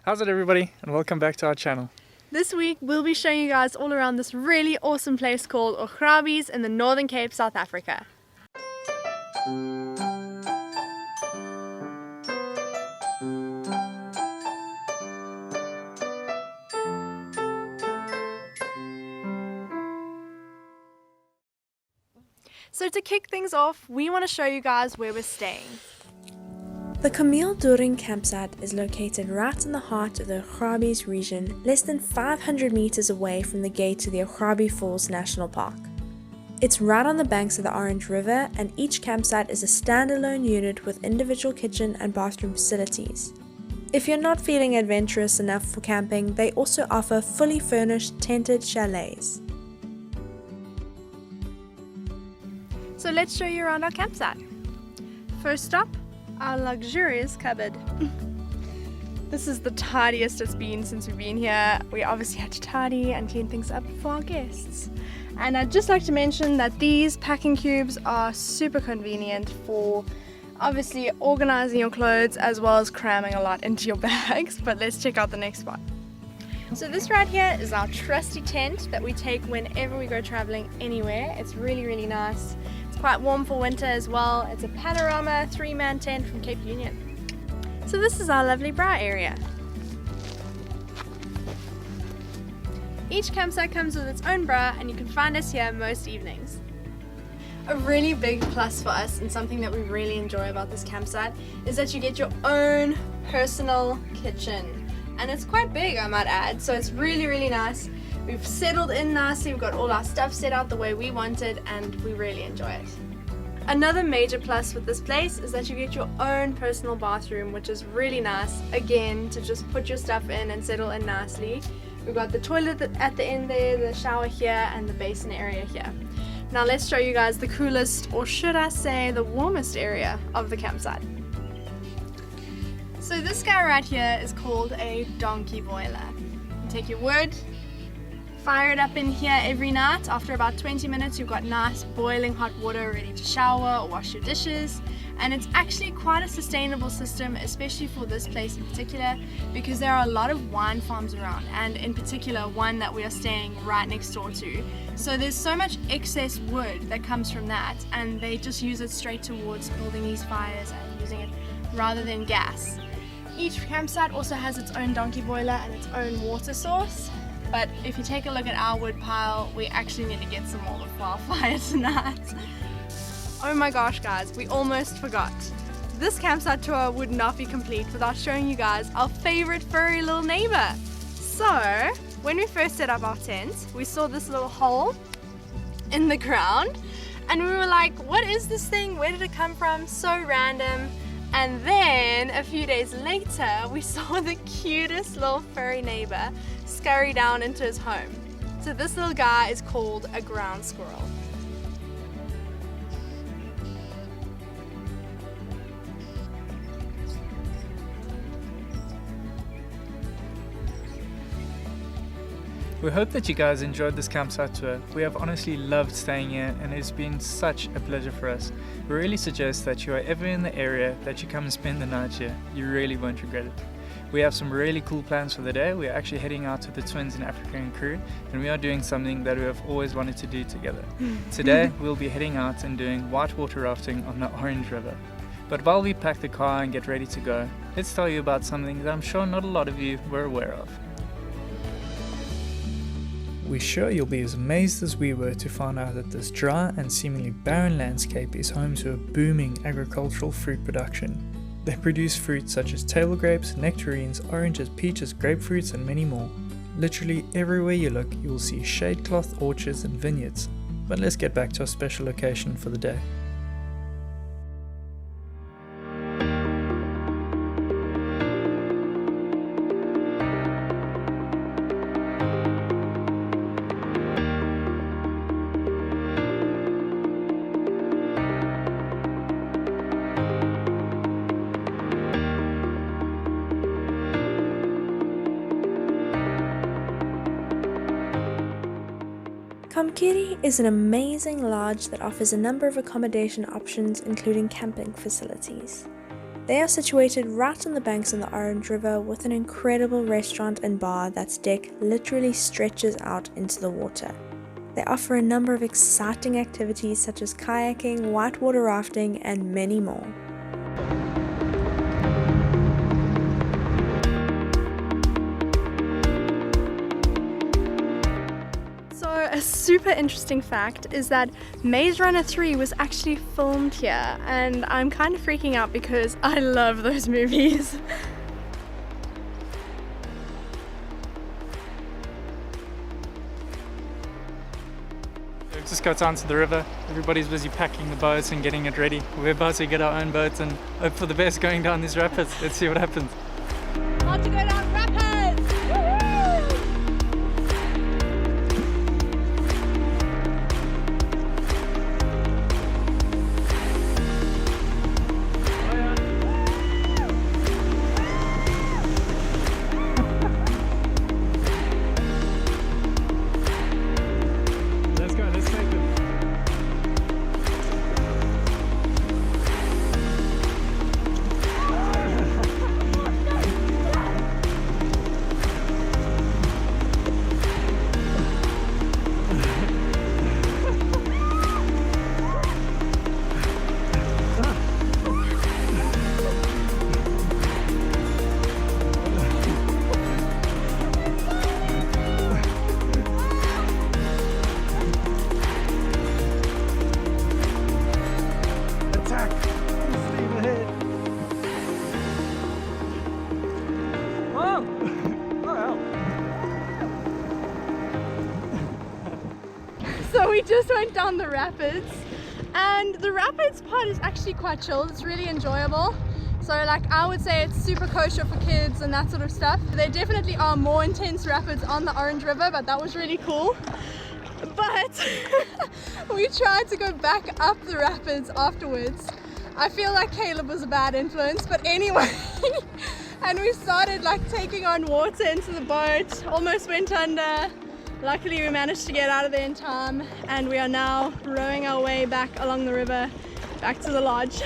How's it, everybody, and welcome back to our channel. This week we'll be showing you guys all around this really awesome place called Augrabies in the Northern Cape, South Africa. So to kick things off, we want to show you guys where we're staying. The Camille Doring campsite is located right in the heart of the Augrabies region, less than 500 meters away from the gate to the Augrabies Falls National Park. It's right on the banks of the Orange River, and each campsite is a standalone unit with individual kitchen and bathroom facilities. If you're not feeling adventurous enough for camping, they also offer fully furnished tented chalets. So let's show you around our campsite. First stop, our luxurious cupboard. This is the tidiest it's been since we've been here. We obviously had to tidy and clean things up for our guests. And I'd just like to mention that these packing cubes are super convenient for obviously organizing your clothes as well as cramming a lot into your bags. But let's check out the next spot. So this right here is our trusty tent that we take whenever we go traveling anywhere. It's really, really nice. It's quite warm for winter as well. It's a panorama 3-man tent from Cape Union. So this is our lovely bra area. Each campsite comes with its own bra, and you can find us here most evenings. A really big plus for us, and something that we really enjoy about this campsite, is that you get your own personal kitchen. And it's quite big, I might add, so it's really, really nice. We've settled in nicely, we've got all our stuff set out the way we wanted, and we really enjoy it. Another major plus with this place is that you get your own personal bathroom, which is really nice, again, to just put your stuff in and settle in nicely. We've got the toilet at the end there, the shower here, and the basin area here. Now let's show you guys the coolest, or should I say the warmest area of the campsite. So this guy right here is called a donkey boiler. You take your wood, fire it up in here every night. After about 20 minutes you've got nice boiling hot water ready to shower or wash your dishes. And it's actually quite a sustainable system, especially for this place in particular, because there are a lot of wine farms around, and in particular one that we are staying right next door to. So there's so much excess wood that comes from that, and they just use it straight towards building these fires and using it rather than gas. Each campsite also has its own donkey boiler and its own water source, but if you take a look at our wood pile, we actually need to get some more for our fire tonight. Oh my gosh guys, we almost forgot. This campsite tour would not be complete without showing you guys our favorite furry little neighbor. So, when we first set up our tent, we saw this little hole in the ground, and we were like, what is this thing? Where did it come from? So random. And then a few days later, we saw the cutest little furry neighbor scurry down into his home. So this little guy is called a ground squirrel. We hope that you guys enjoyed this campsite tour. We have honestly loved staying here, and it's been such a pleasure for us. We really suggest that you are ever in the area that you come and spend the night here. You really won't regret it. We have some really cool plans for the day. We are actually heading out to the Twins in Africa and crew, and we are doing something that we have always wanted to do together. Today we'll be heading out and doing whitewater rafting on the Orange River. But while we pack the car and get ready to go, let's tell you about something that I'm sure not a lot of you were aware of. We're sure you'll be as amazed as we were to find out that this dry and seemingly barren landscape is home to a booming agricultural fruit production. They produce fruits such as table grapes, nectarines, oranges, peaches, grapefruits, and many more. Literally everywhere you look, you will see shade cloth orchards and vineyards. But let's get back to our special location for the day. Kamkiri is an amazing lodge that offers a number of accommodation options, including camping facilities. They are situated right on the banks of the Orange River with an incredible restaurant and bar that's deck literally stretches out into the water. They offer a number of exciting activities such as kayaking, whitewater rafting, and many more. A super interesting fact is that Maze Runner 3 was actually filmed here, and I'm kind of freaking out because I love those movies. We've just got down to the river. Everybody's busy packing the boats and getting it ready. We're about to get our own boats and hope for the best going down these rapids. Let's see what happens. About to go down rapids! So we just went down the rapids, and the rapids part is actually quite chill. It's really enjoyable. So like I would say it's super kosher for kids and that sort of stuff. There definitely are more intense rapids on the Orange River, but that was really cool. But we tried to go back up the rapids afterwards. I feel like Caleb was a bad influence, but anyway. And we started like taking on water into the boat, almost went under. Luckily we managed to get out of there in time, and we are now rowing our way back along the river back to the lodge.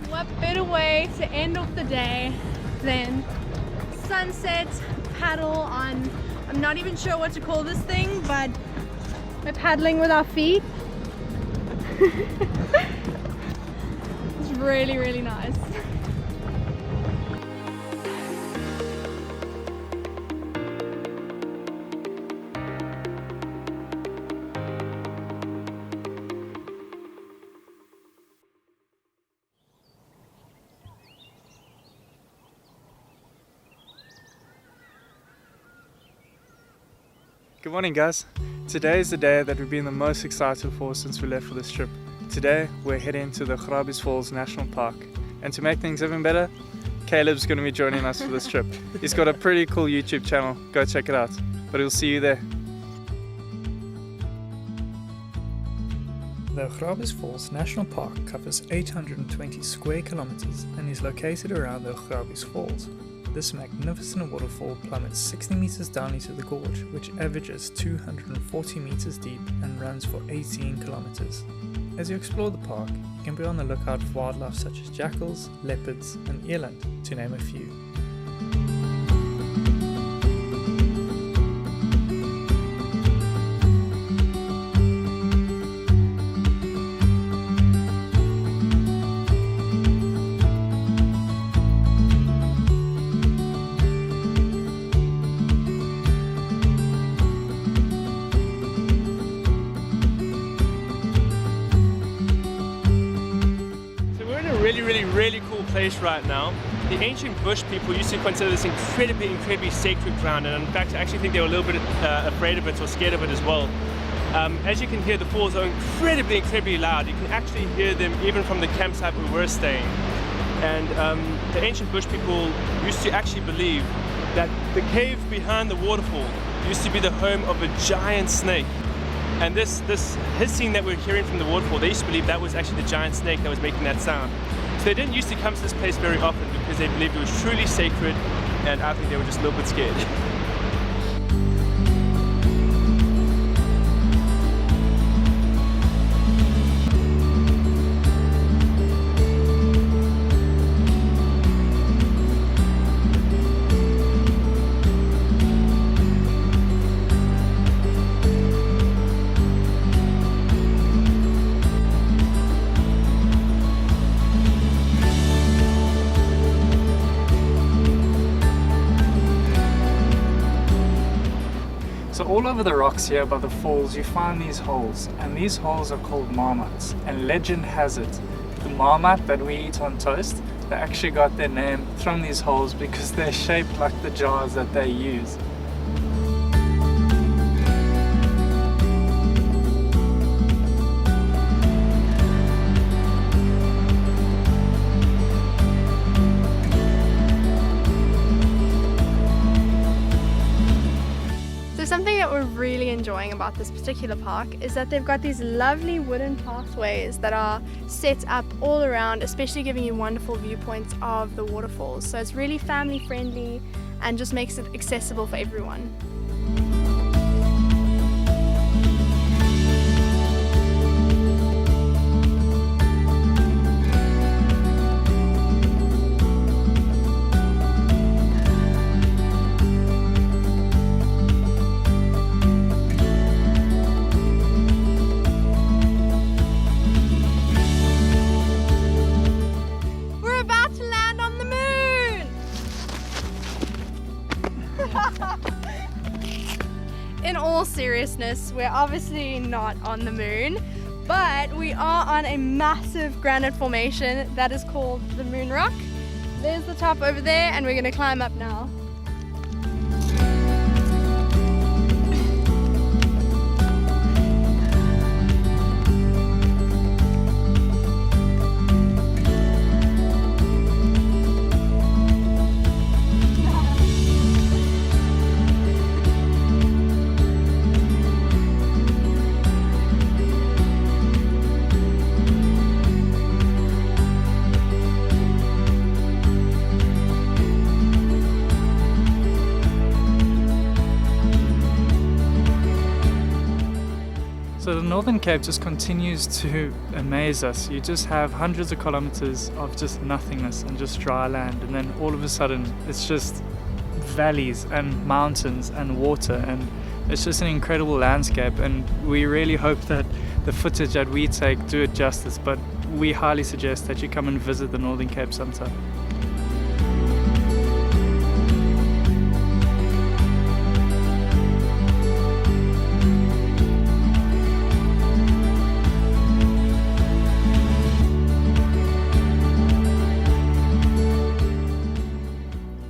What better way to end off the day than sunset paddle on, I'm not even sure what to call this thing, but we're paddling with our feet. It's really, really nice. Good morning guys. Today is the day that we've been the most excited for since we left for this trip. Today we're heading to the Augrabies Falls National Park, and to make things even better, Caleb's going to be joining us for this trip. He's got a pretty cool YouTube channel, go check it out, but we'll see you there. The Augrabies Falls National Park covers 820 square kilometers and is located around the Augrabies Falls. This magnificent waterfall plummets 60 meters down into the gorge, which averages 240 meters deep and runs for 18 kilometers. As you explore the park, you can be on the lookout for wildlife such as jackals, leopards, and eland, to name a few. Really cool place right now. The ancient bush people used to consider this incredibly sacred ground, and in fact I actually think they were a little bit afraid of it or scared of it as well. As you can hear, the falls are incredibly loud. You can actually hear them even from the campsite we were staying. And the ancient bush people used to actually believe that the cave behind the waterfall used to be the home of a giant snake. And this hissing that we're hearing from the waterfall, they used to believe that was actually the giant snake that was making that sound. So they didn't used to come to this place very often because they believed it was truly sacred, and I think they were just a little bit scared. So all over the rocks here by the falls you find these holes, and these holes are called marmots, and legend has it the marmot that we eat on toast, they actually got their name from these holes because they're shaped like the jars that they use. Something that we're really enjoying about this particular park is that they've got these lovely wooden pathways that are set up all around, especially giving you wonderful viewpoints of the waterfalls. So it's really family friendly and just makes it accessible for everyone. In all seriousness, we're obviously not on the moon, but we are on a massive granite formation that is called the Moon Rock. There's the top over there, and we're going to climb up now. So the Northern Cape just continues to amaze us. You just have hundreds of kilometers of just nothingness and just dry land, and then all of a sudden it's just valleys and mountains and water, and it's just an incredible landscape, and we really hope that the footage that we take do it justice, but we highly suggest that you come and visit the Northern Cape sometime.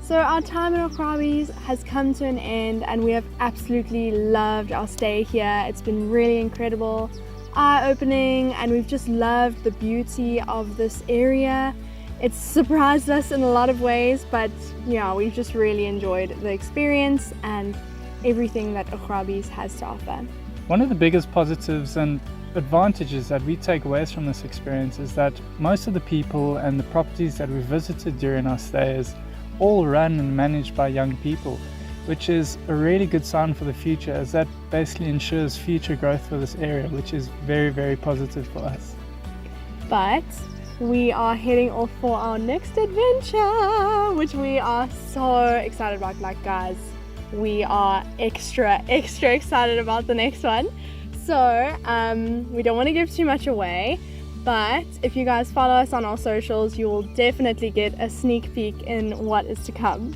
So our time in Augrabies has come to an end, and we have absolutely loved our stay here. It's been really incredible, eye-opening, and we've just loved the beauty of this area. It's surprised us in a lot of ways, but yeah, we've just really enjoyed the experience and everything that Augrabies has to offer. One of the biggest positives and advantages that we take away from this experience is that most of the people and the properties that we visited during our stay is all run and managed by young people, which is a really good sign for the future, as that basically ensures future growth for this area, which is very, very positive for us. But we are heading off for our next adventure, which we are so excited about. Like, guys, we are extra excited about the next one. So we don't want to give too much away, but if you guys follow us on our socials, you will definitely get a sneak peek in what is to come.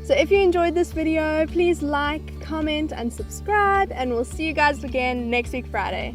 So if you enjoyed this video, please like, comment and subscribe, and we'll see you guys again next week Friday.